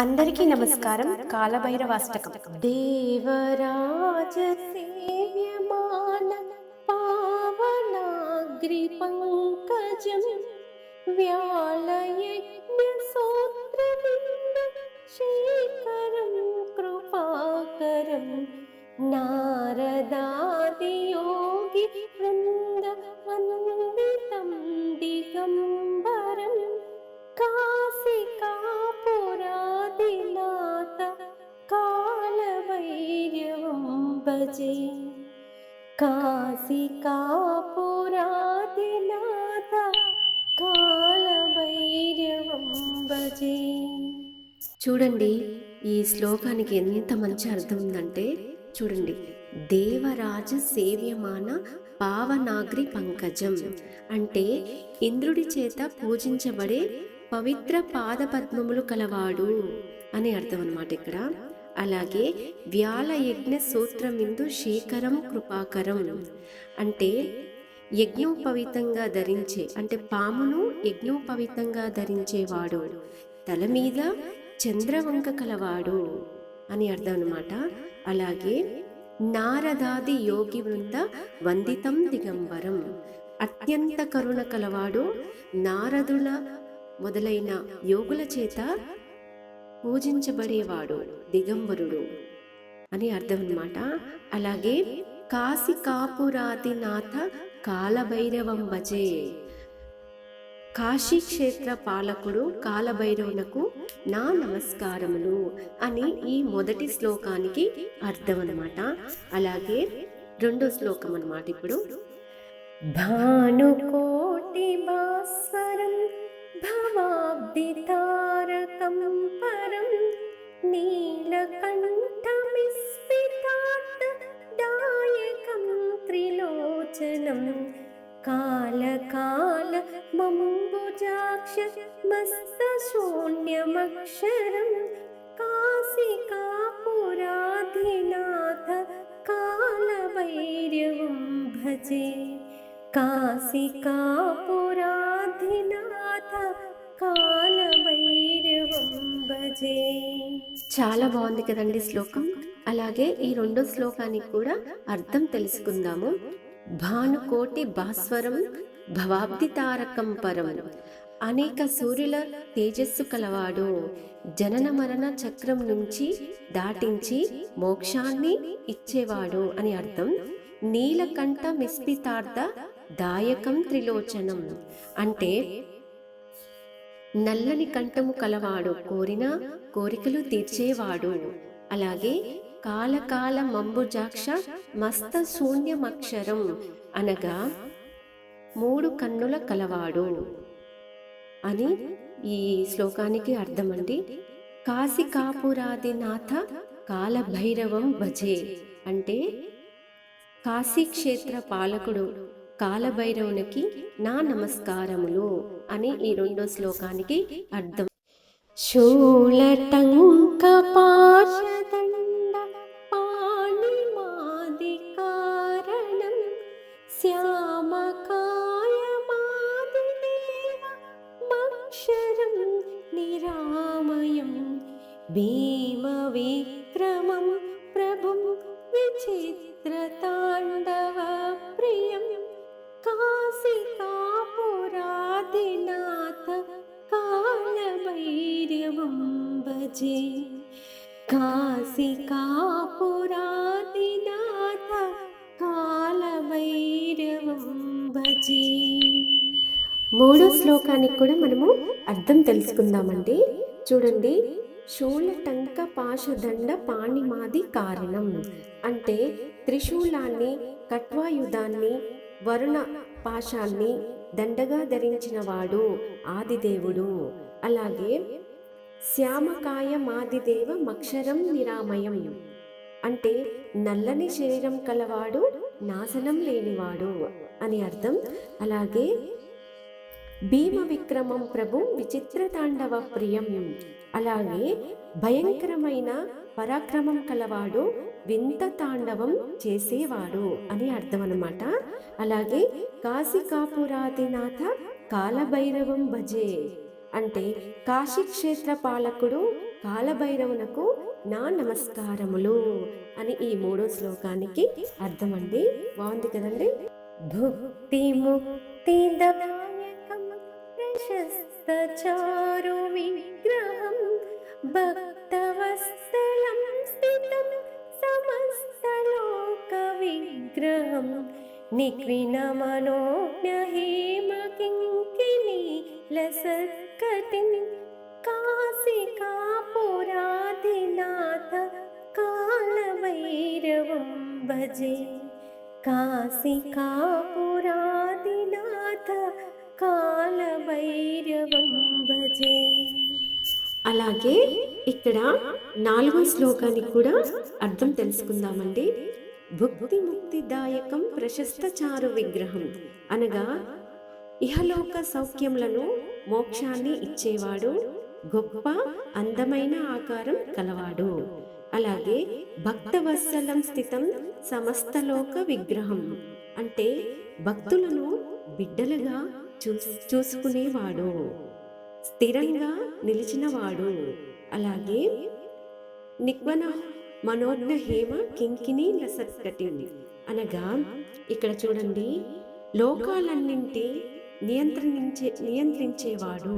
అందరికీ నమస్కారం. కాలభైరవాష్టకం. దేవరాజ సేవ్యమాన పావనాగ్రి పంకజం వ్యాళయజ్ఞ సూత్రవింద శేఖరం కృపాకరం నారదాది యోగి వృంద వందితం దిగంబరం కాశికాపురాదినాథ కాలభైరవం భజే. కాశికాపురాదినాథ కాలభైరవం భజే. చూడండి, ఈ శ్లోకానికి ఎంత మంచి అర్థం ఉందంటే చూడండి, దేవరాజ సేవ్యమాన పావనాగ్రి పంకజం అంటే ఇంద్రుడి చేత పూజించబడే పవిత్ర పాదపద్మములు కలవాడు అని అర్థం అన్నమాట ఇక్కడ. అలాగే వ్యాళయజ్ఞ సూత్రమిందు శేఖరం కృపాకరం అంటే యజ్ఞోపవీతంగా ధరించే, అంటే పామును యజ్ఞోపవీతంగా ధరించేవాడు, తల మీద చంద్రవంక కలవాడు అని అర్థం అన్నమాట. అలాగే నారదాది యోగి వృంద వందితం దిగంబరం అత్యంత కరుణ కలవాడు, నారదుల మొదలైన యోగుల చేత పూజించబడేవాడు, దిగంబరుడు అని అర్థం అన్నమాట. అలాగే కాశికాపురాదినాథ కాలభైరవం భజే, కాశీ క్షేత్ర పాలకుడు కాలభైరవునకు నా నమస్కారములు అని ఈ మొదటి శ్లోకానికి అర్థం అన్నమాట. అలాగే రెండో శ్లోకం అన్నమాట. ఇప్పుడు భానుకోటి భాస్వరం భవాబ్ది తారకం పరం నీలకంఠమిస్మితార్థ దాయకం త్రిలోచనం కాలకాల మంబుజాక్ష మస్త శూన్యమక్షరం కాశికాపురాధినాథ కాలభైరవం భజే. కాశికాపురాధినాథ కాలభైరవం భజే. చాలా బాగుంది కదండి శ్లోకం. అలాగే ఈ రెండో శ్లోకానికి కూడా అర్థం తెలుసుకుందాము. భానుకోటి భాస్వరం భవాబ్ది తారకం పరం అనేక సూర్యుల తేజస్సు కలవాడు, జనన మరణ చక్రం నుంచి దాటించి మోక్షాన్ని ఇచ్చేవాడు అని అర్థం. నీలకంఠ మిస్పితార్థ దాయకం త్రిలోచనం అంటే నల్లని కంఠము కలవాడు, కోరిన కోరికలు తీర్చేవాడు. అలాగే కాలకాల మంబుజాక్ష మస్త శూన్యమక్షరం అనగా మూడు కన్నుల కలవాడు అని ఈ శ్లోకానికి అర్థమండి. కాశికాపురాదినాథ కాలభైరవం భజే అంటే కాశీక్షేత్ర పాలకుడు కాలభైరవునికి నా నమస్కారములు అని ఈ రెండో శ్లోకానికి అర్థం. శూలటంక పాశదండ పాణిమాది కారణం శ్యామకాయమాది దేవ మక్షరం నిరామయం భీమ విక్రమం ప్రభుం విచిత్రతాండవ ప్రియం కాశికాపురాదినాథ కాలభైరవం భజే. కాశికాపురాదినాథ కాలభైరవం భజే. మూడో శ్లోకానికి కూడా మనము అర్థం తెలుసుకుందామండి. చూడండి, శూలటంక పాశదండ పాణిమాది కారణం అంటే త్రిశూలాన్ని, కట్వాయుధాన్ని, వరుణ పాశాన్ని దండగా ధరించిన వాడు ఆదిదేవుడు. అలాగే శ్యామకాయ మాదిదేవ మక్షరం నిరామయం అంటే నల్లని శరీరం కలవాడు, నాశనం లేనివాడు అని అర్థం. అలాగే భీమ విక్రమం ప్రభు విచిత్ర తాండవ ప్రియం అలాగే భయంకరమైన పరాక్రమం కలవాడు, వింత తాండవం చేసేవాడు అని అర్థం అన్నమాట. అలాగే కాశికాపురాదినాథ కాలభైరవం భజే అంటే కాశీ క్షేత్ర పాలకుడు కాలభైరవునకు నా నమస్కారములు అని ఈ మూడో శ్లోకానికి అర్థం అండి. బాగుంది కదండి. భుక్తి ముక్తి దాయకం ప్రశస్త చారు విగ్రహం భక్తవత్సలం స్థితం సమస్తలోక విగ్రహం నిక్విన మనోజ్ఞ హేమ కింకిణీ లసత్కటిం కాశికాపురాధినాథ కాలభైరవం భజే. కాశికాపురాధినాథ కాలభైరవం భజే. అలాగే ఇక్కడ 4వ శ్లోకానికి కూడా అర్థం తెలుసుకుందామండి. భుక్తి ముక్తిదాయకం ప్రశస్త చారు విగ్రహం అనగా ఇహలోక సౌఖ్యములను మోక్షాన్ని ఇచ్చేవాడు, గొప్ప అందమైన ఆకారం కలవాడు. అలాగే భక్తవత్సలం స్థితం సమస్తలోక విగ్రహం అంటే భక్తులను బిడ్డలుగా చూసుకునేవాడు, స్థిరంగా నిలిచినవాడు. అలాగే నిక్వన మనోజ్ఞ హేమ కింకిణీ లసత్కటి అనగా ఇక్కడ చూడండి, లోకాలన్నింటి నియంత్రించేవాడు,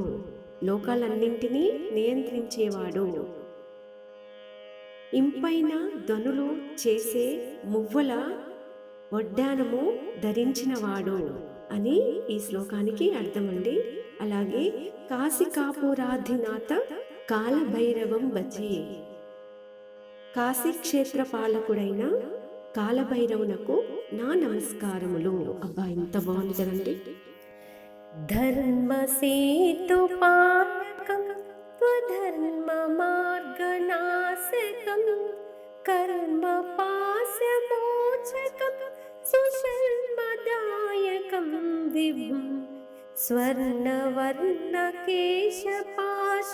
లోకాలన్నింటినీ నియంత్రించేవాడు, ఇంపైన ధ్వనులు చేసే మువ్వల వడ్డానము ధరించినవాడు అని ఈ శ్లోకానికి అర్థమండి. అలాగే కాశికాపురాధినాథ కాలభైరవం భజే. కాశీ క్షేత్ర పాలకుడైన కాలభైరవునకు నా నమస్కారములు. అబ్బా ఎంత బాగుంది కదండి. ధర్మ సేతు పాలకం స్వధర్మ మార్గనాశకం కర్మ పాశమోచకం సుశర్మదాయకం విభుం స్వర్ణవర్ణ కేశపాశ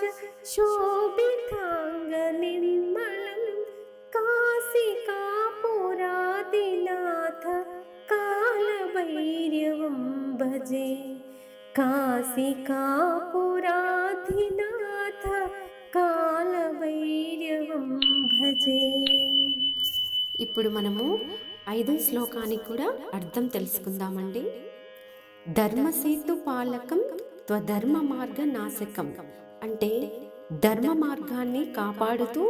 శోభితాంగ నిర్మలం కాశికాపురాధినాథ కాలభైరవం భజే. కాశికాపురాధినాథ కాలభైరవం భజే. ఇప్పుడు మనము 5వ శ్లోకానికి కూడా అర్థం తెలుసుకుందామండి. ధర్మసేతు పాలకం త్వధర్మ మార్గ నాశకం అంటే ధర్మ మార్గాన్ని కాపాడుతూ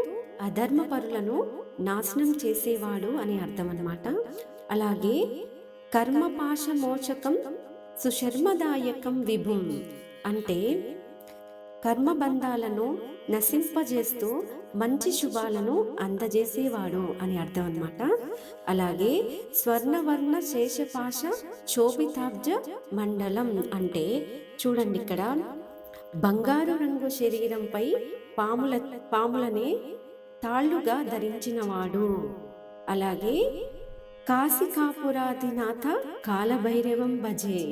అధర్మపరులను నాశనం చేసేవాడు అని అర్థం అన్నమాట. అలాగే కర్మపాశ మోచకం సుశర్మదాయకం విభుం అంటే కర్మబంధాలను నశింపజేస్తూ మంచి శుభాలను అందజేసేవాడు అని అర్థం అన్నమాట. అలాగే స్వర్ణవర్ణ శేషపాశ శోభితాబ్జ మండలం అంటే చూడండి, ఇక్కడ బంగారు రంగు శరీరంపై పాములనే తాళ్ళుగా ధరించినవాడు. అలాగే కాశికాపురాధినాథ కాలభైరవం భజే.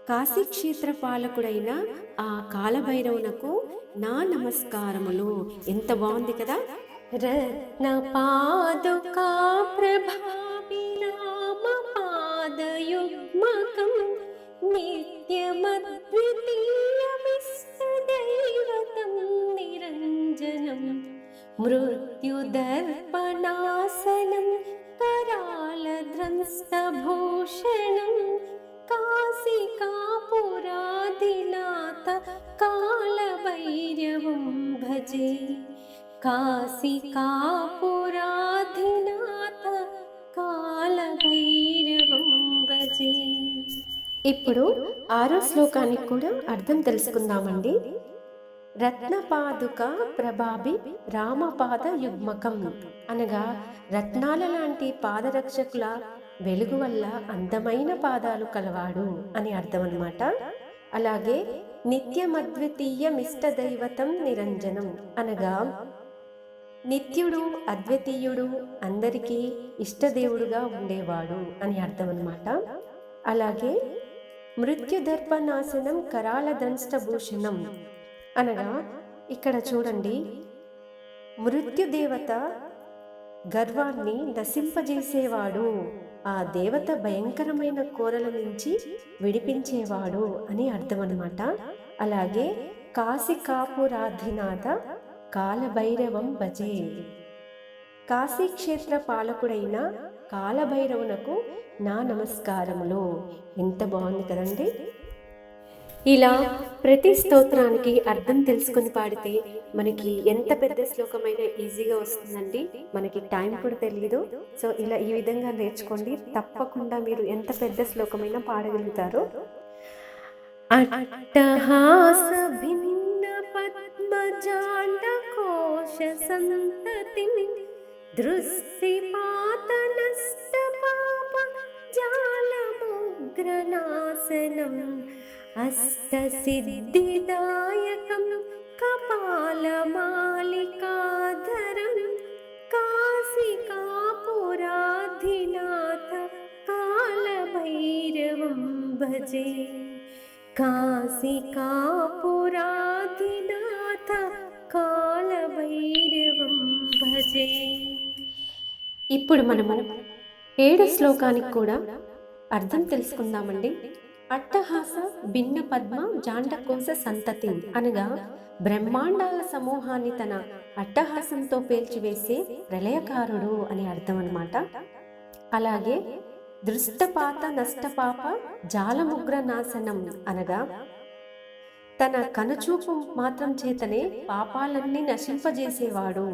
కాశీక్షేత్ర పాలకుడైన ఆ కాలభైరవునకు నా నమస్కారములు. ఎంత బాగుంది కదా. రత్న పాదుకా ప్రభావిరామ పాదయుగ్మకం నిత్యమద్వితీయమిష్టదైవతం నిరంజనం మృత్యుదర్పణాసనం करालद्रंस्तभूषणं काशिकापुराधिनाथ कालभैरवं भजे. కాశికాపురాధినాథ కాలభైరవం భజే. ఇప్పుడు 6వ శ్లోకానికి కూడా అర్థం తెలుసుకుందామండి. రత్నపాదుక ప్రభావి రామపాద యుగ్మకం అనగా రత్నాల లాంటి పాదరక్షకుల వెలుగు వల్ల అందమైన పాదాలు కలవాడు అని అర్థం అన్నమాట. అలాగే నిత్యమద్వితీయమిష్ట దైవతం నిరంజనం అనగా నిత్యుడు అద్వితీయుడు అందరికీ ఇష్టదేవుడుగా ఉండేవాడు అని అర్థం అన్నమాట. అలాగే మృత్యుదర్పనాశనం కరాల దంష్టభూషణం అనగా ఇక్కడ చూడండి, మృత్యుదేవత గర్వాన్ని నశింపజేసేవాడు, ఆ దేవత భయంకరమైన కోరల నుంచి విడిపించేవాడు అని అర్థం అన్నమాట. అలాగే కాశికాపురాధినాథ కాలభైరవం భజే. కాశీక్షేత్ర పాలకుడైన కాలభైరవునకు నా నమస్కారములు. ఎంత బాగుంది కదండి. ఇలా ప్రతి స్తోత్రానికి అర్థం తెలుసుకుని పాడితే మనకి ఎంత పెద్ద శ్లోకమైనా ఈజీగా వస్తుందండి. మనకి టైం కూడా తెలియదు. సో ఇలా ఈ విధంగా నేర్చుకోండి, తప్పకుండా మీరు ఎంత పెద్ద శ్లోకమైనా పాడగలుగుతారు. అట్టహాస భిన్న పద్మజాండ కోశ సంతతి దృష్టిపాత నష్ట పాప జాలముగ్రనాశనం అష్టసిద్ధిదాయకం కపాలమాలికాధరం కాశికాపురాధినాథ కాలభైరవం భజే. కాశికాపురాధినాథ కాలభైరవం భజే. ఇప్పుడు మనము 7 శ్లోకానికి కూడా అర్థం తెలుసుకుందామండి. అట్టహాస భిన్న పద్మ జాండకోశ సంతతి అనగా బ్రహ్మాండాల సమూహాన్ని తన అట్టహాసంతో పేల్చివేసే ప్రళయకారుడు అని అర్థం అన్నమాట. అలాగే దృష్టపాత నష్టపాప జాలముగ్ర నాశనం అనగా తన కనుచూపు మాత్రం చేతనే పాపాలన్నీ నశింపజేసేవాడు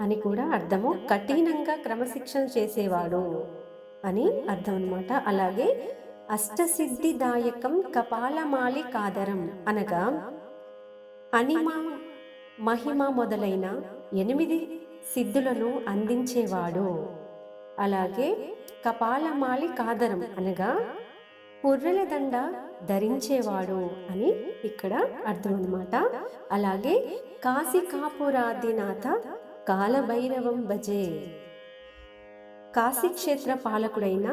అని కూడా అర్థము. కఠినంగా క్రమశిక్షణ చేసేవాడు అని అర్థం అన్నమాట. అలాగే అష్టసిద్ధిదాయకం కపాలమాలి కాదరం అనగా అనిమ మహిమ మొదలైన 8 సిద్ధులను అందించేవాడు. అలాగే కపాలమాలి కాదరం అనగా పుర్రెల దండ ధరించేవాడు అని ఇక్కడ అర్థం అన్నమాట. అలాగే కాశికాపురాధినాథ కాలభైరవం భజే. కాశీక్షేత్ర పాలకుడైన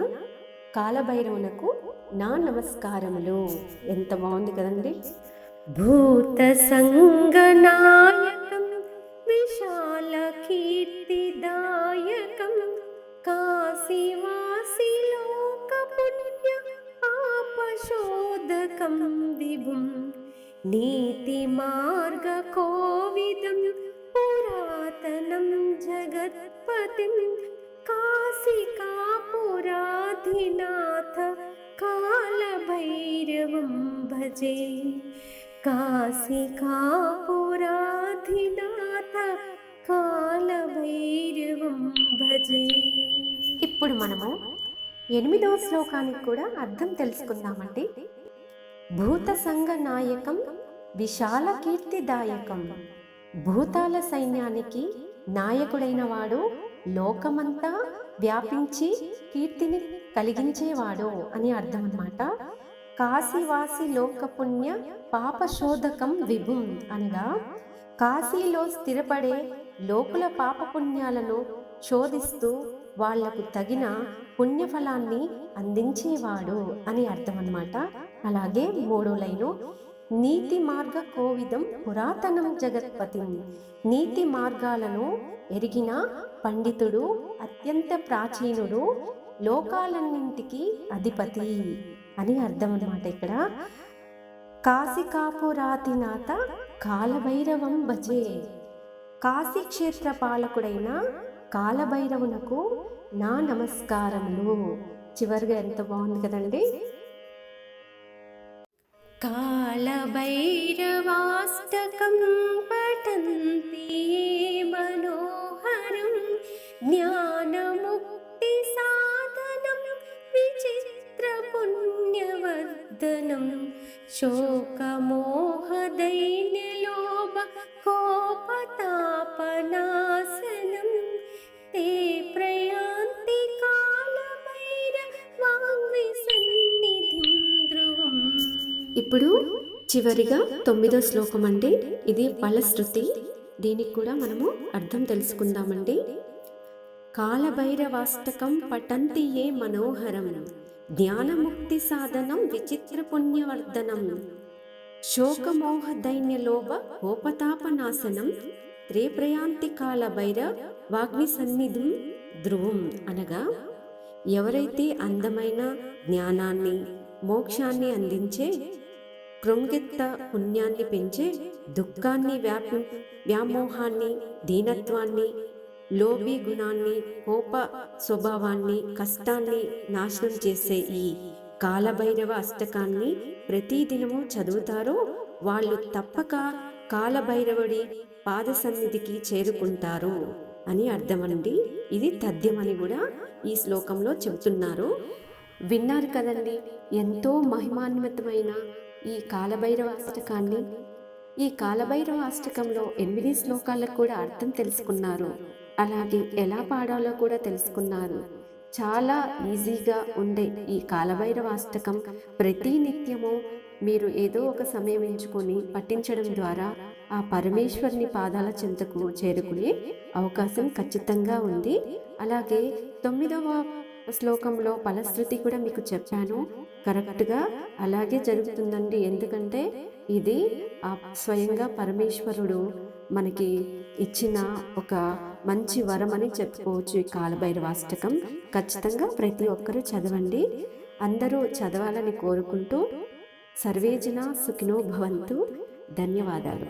కాలభైరవునకు నా నమస్కారములు. ఎంత బాగుంది కదండి. భూత సంగనాయకం విశాల కీర్తిదాయకం కాశీవాసి లోక పుణ్య పాపశోధకం విభుం నీతి మార్గ కోవిదం పురాతనం జగత్పతిం కాశికాపురాధినాథ కాలభైరవం భజే. కాశికాపురాధినాథ కాలభైరవం భజే. ఇప్పుడు మనము 8వ శ్లోకానికి కూడా అర్థం తెలుసుకుందామండి. భూత సంగ నాయకం విశాల కీర్తిదాయకం. భూతాల సైన్యానికి నాయకుడైన వాడు, లోకమంతా వ్యాపించి కీర్తిని కలిగించేవాడు అని అర్థం అన్నమాట. కాశీవాసి లోకపుణ్య పాపశోధకం విభుం అనగా కాశీలో స్థిరపడే లోకుల పాపపుణ్యాలను శోధిస్తూ వాళ్లకు తగిన పుణ్యఫలాన్ని అందించేవాడు అని అర్థం అన్నమాట. అలాగే 3వ లైను నీతి మార్గ కోవిదం పురాతనం జగత్పతి. నీతి మార్గాలను ఎరిగిన పండితుడు, అత్యంత ప్రాచీనుడు, లోకాలన్నింటికి అధిపతి అని అర్థం అన్నమాట. ఇక్కడ కాశికాపురాధినాథ కాలభైరవం భజే. కాశీక్షేత్ర పాలకుడైన కాలభైరవునకు నా నమస్కారములు. చివరిగా ఎంత బాగుంది కదండి. కాలభైరవాష్టకం పఠంతి మనోహరం జ్ఞానముక్తి సాధనం విచిత్ర పుణ్యవర్ధనం శోకమోహదైన్యలోభ కోపతాపనాశనం తే ప్రయాంతి కాలభైరవాంగ్వి సన్నిధిం ధ్రువం. ఇప్పుడు చివరిగా 9వ శ్లోకం అండి. ఇది ఫలశ్రుతి. దీనికి కూడా మనము అర్థం తెలుసుకుందామండి. కాలభైరవాష్టకం పఠంతి ఏ మనోహరం జ్ఞానముక్తి సాధనం విచిత్ర పుణ్యవర్ధనం శోకమోహ దైన్యలోభ కోపతాపనాశనం త్రేప్రయాంతి కాలభైర వాగ్ని సన్నిధిం ధ్రువం అనగా ఎవరైతే అందమైన జ్ఞానాన్ని, మోక్షాన్ని అందించే కృంగెత్త పుణ్యాన్ని పెంచే, దుఃఖాన్ని వ్యామోహాన్ని, దీనత్వాన్ని, లోభి గుణాన్ని, కోప స్వభావాన్ని, కష్టాన్ని నాశనం చేసే ఈ కాలభైరవ అష్టకాన్ని ప్రతిదినము చదువుతారో వాళ్ళు తప్పక కాలభైరవుడి పాద సన్నిధికి చేరుకుంటారు అని అర్థమండి. ఇది తథ్యమని కూడా ఈ శ్లోకంలో చెబుతున్నారు. విన్నారు కదండి, ఎంతో మహిమాన్వితమైన ఈ కాలభైరవ అష్టకాన్ని. ఈ కాలభైరవ అష్టకంలో 8 శ్లోకాలకు కూడా అర్థం తెలుసుకున్నారు. అలాగే ఎలా పాడాలో కూడా తెలుసుకున్నారు. చాలా ఈజీగా ఉండే ఈ కాలభైరవ అష్టకం ప్రతి నిత్యము మీరు ఏదో ఒక సమయం ఎంచుకొని పఠించడం ద్వారా ఆ పరమేశ్వరుని పాదాల చెంతకు చేరుకునే అవకాశం ఖచ్చితంగా ఉంది. అలాగే 9వ శ్లోకంలో ఫలశ్రుతి కూడా మీకు చెప్పాను. కరెక్ట్గా అలాగే జరుగుతుందండి. ఎందుకంటే ఇది ఆ స్వయంగా పరమేశ్వరుడు మనకి ఇచ్చిన ఒక మంచి వరం అని చెప్పుకోవచ్చు. ఈ కాలభైరవాష్టకం ఖచ్చితంగా ప్రతి ఒక్కరూ చదవండి. అందరూ చదవాలని కోరుకుంటూ సర్వేజన సుఖినో భవంతు. ధన్యవాదాలు.